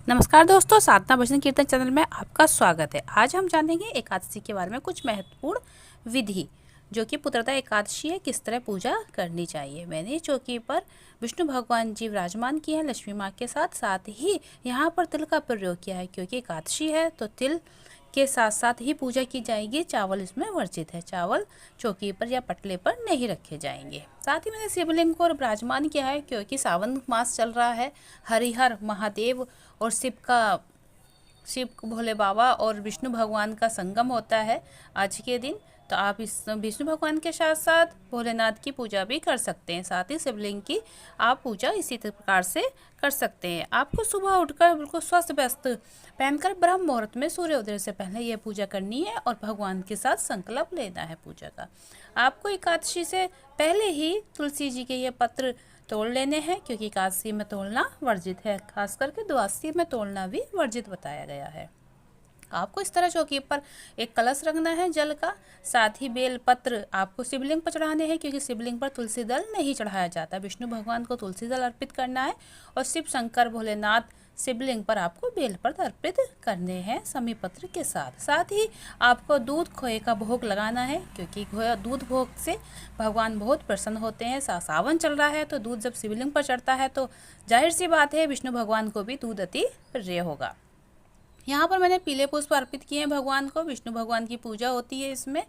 नमस्कार दोस्तों, साधना भजन कीर्तन चैनल में आपका स्वागत है। आज हम जानेंगे एकादशी के बारे में कुछ महत्वपूर्ण विधि, जो कि पुत्रदा एकादशी है, किस तरह पूजा करनी चाहिए। मैंने चौकी पर विष्णु भगवान जी विराजमान किए हैं लक्ष्मी माँ के साथ, साथ ही यहाँ पर तिल का प्रयोग किया है, क्योंकि एकादशी है तो तिल के साथ साथ ही पूजा की जाएगी। चावल इसमें वर्जित है, चावल चौकी पर या पटले पर नहीं रखे जाएंगे। साथ ही मैंने शिवलिंग को विराजमान किया है, क्योंकि सावन मास चल रहा है। हरिहर महादेव और शिव भोले बाबा और विष्णु भगवान का संगम होता है आज के दिन। तो आप इस विष्णु भगवान के साथ साथ भोलेनाथ की पूजा भी कर सकते हैं। साथ ही शिवलिंग की आप पूजा इसी प्रकार से कर सकते हैं। आपको सुबह उठकर बिल्कुल स्वस्थ वस्त्र पहनकर ब्रह्म मुहूर्त में सूर्योदय से पहले यह पूजा करनी है और भगवान के साथ संकल्प लेना है पूजा का। आपको एकादशी से पहले ही तुलसी जी के ये पत्र तोड़ लेने हैं, क्योंकि एकादशी में तोड़ना वर्जित है। खास करके द्वादशी में तोड़ना भी वर्जित बताया गया है। आपको इस तरह चौकी पर एक कलश रखना है जल का, साथ ही बेल पत्र आपको शिवलिंग पर चढ़ाने हैं, क्योंकि शिवलिंग पर तुलसी दल नहीं चढ़ाया जाता। विष्णु भगवान को तुलसी दल अर्पित करना है और शिव शंकर भोलेनाथ शिवलिंग पर आपको बेल पत्र अर्पित करने हैं समी पत्र के साथ। साथ ही आपको दूध खोए का भोग लगाना है, क्योंकि दूध भोग से भगवान बहुत प्रसन्न होते हैं। सावन चल रहा है तो दूध जब शिवलिंग पर चढ़ता है तो जाहिर सी बात है विष्णु भगवान को भी दूध अति प्रिय होगा। यहाँ पर मैंने पीले पुष्प अर्पित किए हैं भगवान को। विष्णु भगवान की पूजा होती है इसमें।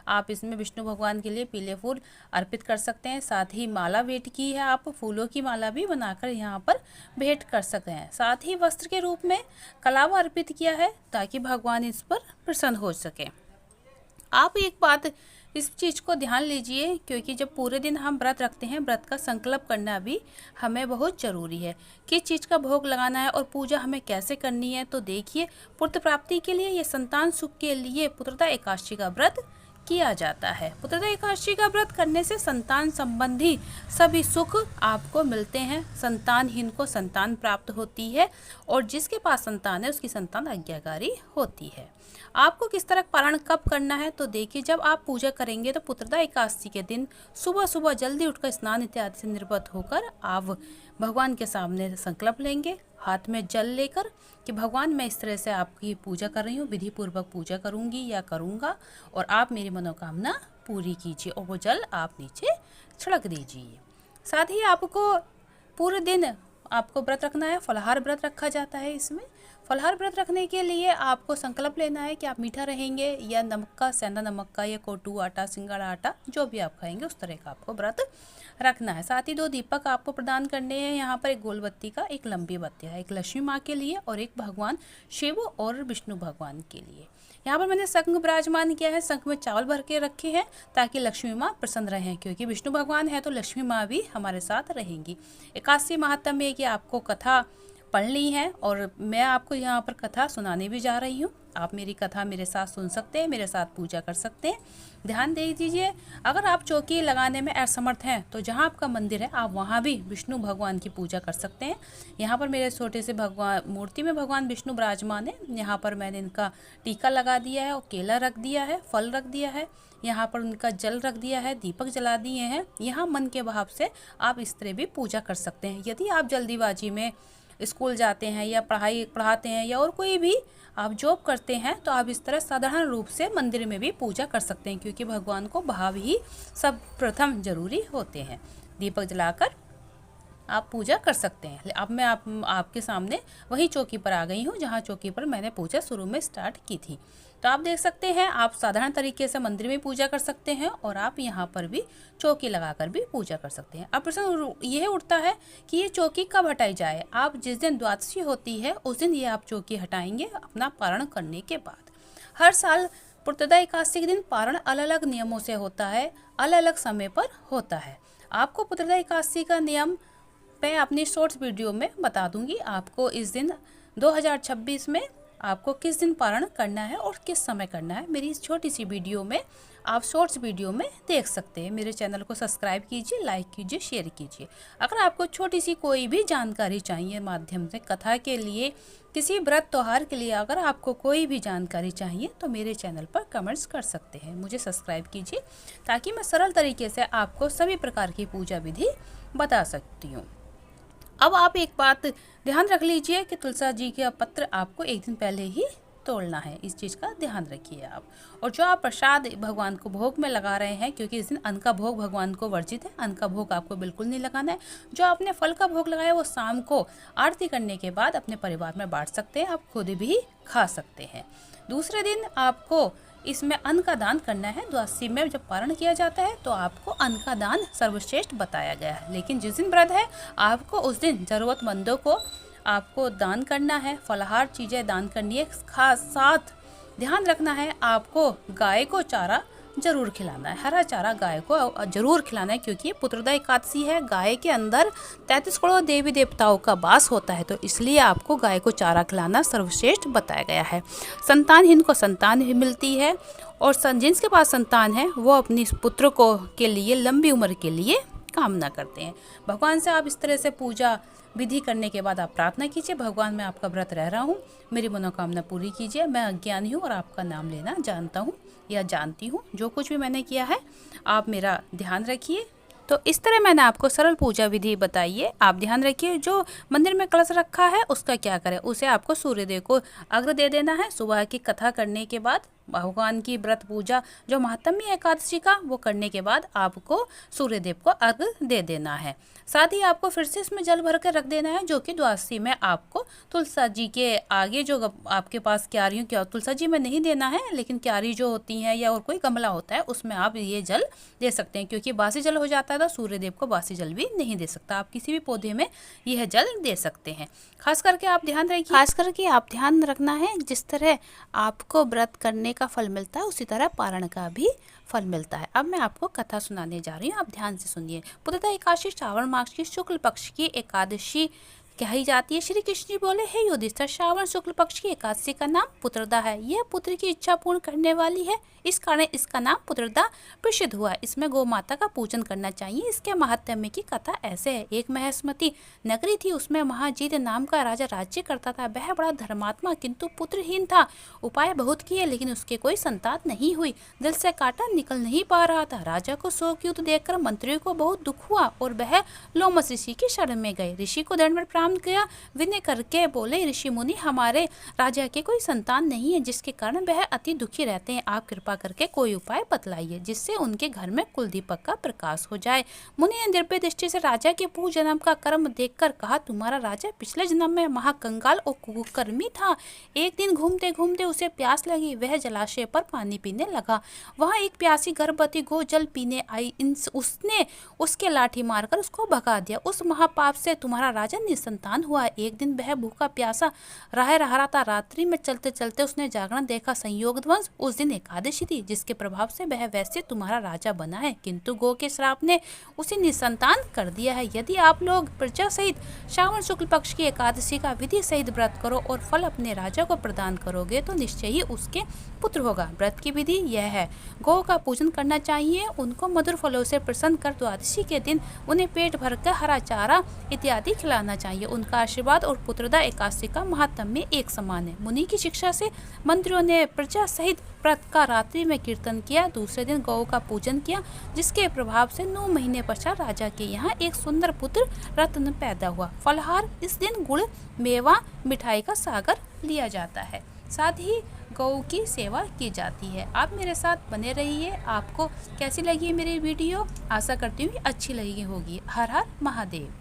आप इसमें विष्णु भगवान के लिए पीले फूल अर्पित कर सकते हैं। साथ ही माला भेंट की है, आप फूलों की माला भी बनाकर यहाँ पर भेंट कर सकते हैं। साथ ही वस्त्र के रूप में कलावा अर्पित किया है, ताकि भगवान इस पर प्रसन्न हो सके। आप एक बात इस चीज़ को ध्यान लीजिए, क्योंकि जब पूरे दिन हम व्रत रखते हैं, व्रत का संकल्प करना भी हमें बहुत ज़रूरी है। किस चीज़ का भोग लगाना है और पूजा हमें कैसे करनी है, तो देखिए पुत्र प्राप्ति के लिए, ये संतान सुख के लिए पुत्रदा एकादशी का व्रत किया जाता है। पुत्रदा एकादशी का व्रत करने से संतान संबंधी सभी सुख आपको मिलते हैं। संतानहीन को संतान प्राप्त होती है और जिसके पास संतान है उसकी संतान आज्ञाकारी होती है। आपको किस तरह पारण कब करना है, तो देखिए जब आप पूजा करेंगे तो पुत्रदा एकादशी के दिन सुबह सुबह जल्दी उठकर स्नान इत्यादि से निर्वत होकर आप भगवान के सामने संकल्प लेंगे, हाथ में जल लेकर, कि भगवान मैं इस तरह से आपकी पूजा कर रही हूँ, विधि पूर्वक पूजा करूँगी या करूँगा, और आप मेरी मनोकामना पूरी कीजिए। और वो जल आप नीचे छिड़क दीजिए। साथ ही आपको पूरे दिन आपको व्रत रखना है। फलाहार व्रत रखा जाता है इसमें। फलाहार व्रत रखने के लिए आपको संकल्प लेना है कि आप मीठा रहेंगे या नमक का, सेंधा नमक का, या कोटू आटा, सिंगाड़ा आटा, जो भी आप खाएंगे उस तरह का आपको व्रत रखना है। साथ ही 2 दीपक आपको प्रदान करने हैं। यहाँ पर एक गोल बत्ती का, एक लंबी बत्ती है, एक लक्ष्मी माँ के लिए और एक भगवान शिव और विष्णु भगवान के लिए। यहाँ पर मैंने शंख विराजमान किया है, शंख में चावल भर के रखे हैं ताकि लक्ष्मी माँ प्रसन्न रहें, क्योंकि विष्णु भगवान है तो लक्ष्मी माँ भी हमारे साथ रहेंगी। एकादशी महात्म्य है कि आपको कथा पढ़नी है और मैं आपको यहाँ पर कथा सुनाने भी जा रही हूँ। आप मेरी कथा मेरे साथ सुन सकते हैं, मेरे साथ पूजा कर सकते हैं। ध्यान दे दीजिए, अगर आप चौकी लगाने में असमर्थ हैं तो जहाँ आपका मंदिर है आप वहाँ भी विष्णु भगवान की पूजा कर सकते हैं। यहाँ पर मेरे छोटे से भगवान मूर्ति में भगवान विष्णु विराजमान है। यहाँ पर मैंने इनका टीका लगा दिया है और केला रख दिया है, फल रख दिया है, यहाँ पर उनका जल रख दिया है, दीपक जला दिए हैं। यहाँ मन के भाव से आप इस तरह भी पूजा कर सकते हैं। यदि आप जल्दीबाजी में स्कूल जाते हैं या पढ़ाते हैं या और कोई भी आप जॉब करते हैं, तो आप इस तरह साधारण रूप से मंदिर में भी पूजा कर सकते हैं, क्योंकि भगवान को भाव ही सब प्रथम जरूरी होते हैं। दीपक जलाकर आप पूजा कर सकते हैं। अब मैं आपके सामने वही चौकी पर आ गई हूँ जहाँ चौकी पर मैंने पूजा शुरू में स्टार्ट की थी। तो आप देख सकते हैं, आप साधारण तरीके से मंदिर में पूजा कर सकते हैं और आप यहाँ पर भी चौकी लगाकर भी पूजा कर सकते हैं। अब प्रश्न यह उठता है कि ये चौकी कब हटाई जाए। आप जिस दिन द्वादशी होती है उस दिन ये आप चौकी हटाएंगे अपना पारण करने के बाद। हर साल पुत्रदा एकादशी के दिन पारण अलग अलग नियमों से होता है, अलग अलग समय पर होता है। आपको पुत्रदा एकादशी का नियम मैं अपनी शॉर्ट्स वीडियो में बता दूंगी। आपको इस दिन 2026 में आपको किस दिन पारण करना है और किस समय करना है, मेरी इस छोटी सी वीडियो में आप शॉर्ट्स वीडियो में देख सकते हैं। मेरे चैनल को सब्सक्राइब कीजिए, लाइक कीजिए, शेयर कीजिए। अगर आपको छोटी सी कोई भी जानकारी चाहिए माध्यम से, कथा के लिए, किसी व्रत त्यौहार के लिए अगर आपको कोई भी जानकारी चाहिए तो मेरे चैनल पर कमेंट्स कर सकते हैं। मुझे सब्सक्राइब कीजिए ताकि मैं सरल तरीके से आपको सभी प्रकार की पूजा विधि बता सकती हूँ। अब आप एक बात ध्यान रख लीजिए कि तुलसी जी का पत्र आपको एक दिन पहले ही तोड़ना है, इस चीज़ का ध्यान रखिए आप। और जो आप प्रसाद भगवान को भोग में लगा रहे हैं, क्योंकि इस दिन अन्न का भोग भगवान को वर्जित है, अन्न का भोग आपको बिल्कुल नहीं लगाना है। जो आपने फल का भोग लगाया वो शाम को आरती करने के बाद अपने परिवार में बांट सकते हैं, आप खुद भी खा सकते हैं। दूसरे दिन आपको इसमें अन्न का दान करना है। द्वादशी में जब पारण किया जाता है तो आपको अन्न का दान सर्वश्रेष्ठ बताया गया है, लेकिन जिस दिन व्रत है आपको उस दिन ज़रूरतमंदों को आपको दान करना है, फलाहार चीज़ें दान करनी है। खास साथ ध्यान रखना है, आपको गाय को चारा जरूर खिलाना है, हरा चारा गाय को जरूर खिलाना है, क्योंकि पुत्रदा एकादशी है। गाय के अंदर 33 करोड़ देवी देवताओं का वास होता है, तो इसलिए आपको गाय को चारा खिलाना सर्वश्रेष्ठ बताया गया है। संतानहीन को संतान भी मिलती है, और जिनके पास संतान है वो अपनी पुत्र को के लिए लंबी उम्र के लिए कामना करते हैं। भगवान से आप इस तरह से पूजा विधि करने के बाद आप प्रार्थना कीजिए, भगवान मैं आपका व्रत रह रहा हूँ, मेरी मनोकामना पूरी कीजिए। मैं अज्ञानी हूँ और आपका नाम लेना जानता हूँ या जानती हूँ, जो कुछ भी मैंने किया है आप मेरा ध्यान रखिए। तो इस तरह मैंने आपको सरल पूजा विधि बताई है, आप ध्यान रखिए। जो मंदिर में कलश रखा है उसका क्या करें, उसे आपको सूर्यदेव को अर्घ्य दे देना है। सुबह की कथा करने के बाद भगवान की व्रत पूजा जो महात्म्य एकादशी का वो करने के बाद आपको सूर्यदेव को अर्घ्य दे देना है। साथ ही आपको फिर से इसमें जल भर कर रख देना है, जो कि द्वादशी में आपको तुलसी जी के आगे जो आपके पास क्यारियों क्या तुलसी जी में नहीं देना है, लेकिन क्यारी जो होती है या और कोई गमला होता है उसमें आप ये जल दे सकते हैं, क्योंकि बासी जल हो जाता है तो सूर्यदेव को बासी जल भी नहीं दे सकता। आप किसी भी पौधे में यह जल दे सकते हैं। खास करके आप ध्यान रखिए, खास करके आप ध्यान रखना है, जिस तरह आपको व्रत करने का फल मिलता है उसी तरह पारण का भी फल मिलता है। अब मैं आपको कथा सुनाने जा रही हूँ, आप ध्यान से सुनिए। पुत्रदा एकादशी श्रावण मास की शुक्ल पक्ष की एकादशी कही जाती है। श्री कृष्ण जी बोले, हे युधिष्ठिर, श्रावण शुक्ल पक्ष की एकादशी का नाम पुत्रदा है। यह पुत्र की इच्छा पूर्ण करने वाली है, इस कारण इसका नाम पुत्रदा प्रसिद्ध हुआ। इसमें गौ माता का पूजन करना चाहिए। इसके महात्म्य की कथा ऐसे है। एक महेश्मती नगरी थी, उसमें महाजीत नाम का राजा राज्य करता था। वह बड़ा धर्मात्मा किंतु पुत्रहीन था। उपाय बहुत किए लेकिन उसके कोई संतान नहीं हुई। दिल से कांटा निकल नहीं पा रहा था। राजा को शोक युद्ध देखकर मंत्रियों को बहुत दुख हुआ और वह लोमस ऋषि की शरण में गए। ऋषि को दंड प्राप्त किया, विनय करके बोले, ऋषि मुनि, हमारे राजा के कोई संतान नहीं है, जिसके कारण वह अति दुखी रहते हैं। आप कृपा करके कोई उपाय बतलाइए जिससे उनके घर में कुल दीपक का प्रकाश हो जाए। मुनि ने दिव्य दृष्टि से राजा के पूर्व जन्म का कर्म देखकर कहा, तुम्हारा राजा पिछले जन्म में महाकंगाल और कुकर्मी था। एक दिन घूमते घूमते उसे प्यास लगी, वह जलाशय पर पानी पीने लगा। वहां एक प्यासी गर्भवती गौ जल पीने आई। उसने उसके लाठी मारकर उसको भगा दिया। उस महापाप से तुम्हारा राजा निसंतान हुआ। एक दिन वह भूखा प्यासा रह रहा था। रात्रि में चलते चलते उसने जागरण देखा। संयोगवश उस दिन एकादशी थी, जिसके प्रभाव से वह वैसे तुम्हारा राजा बना है, किंतु गौ के श्राप ने उसे निसंतान कर दिया है। यदि आप लोग प्रजा सहित श्रावण शुक्ल पक्ष की एकादशी का विधि सहित व्रत करो और फल अपने राजा को प्रदान करोगे तो निश्चय ही उसके पुत्र होगा। व्रत की विधि यह है, गौ का पूजन करना चाहिए, उनको मधुर फलों से प्रसन्न कर द्वादशी के दिन उन्हें पेट भरकर हरा चारा इत्यादि खिलाना चाहिए। उनका आशीर्वाद और पुत्रदा एकादशी का महात्म्य एक समान है। मुनि की शिक्षा से मंत्रियों ने प्रजा सहित व्रत का रात्रि में कीर्तन किया। दूसरे दिन गौ का पूजन किया, जिसके प्रभाव से 9 महीने पश्चात राजा के यहाँ एक सुंदर पुत्र रत्न पैदा हुआ। फलहार इस दिन गुड़, मेवा, मिठाई का सागर लिया जाता है। साथ ही गौ की सेवा की जाती है। आप मेरे साथ बने रहिए। आपको कैसी लगी मेरी वीडियो? आशा करती हूँ अच्छी लगी होगी। हर हर महादेव।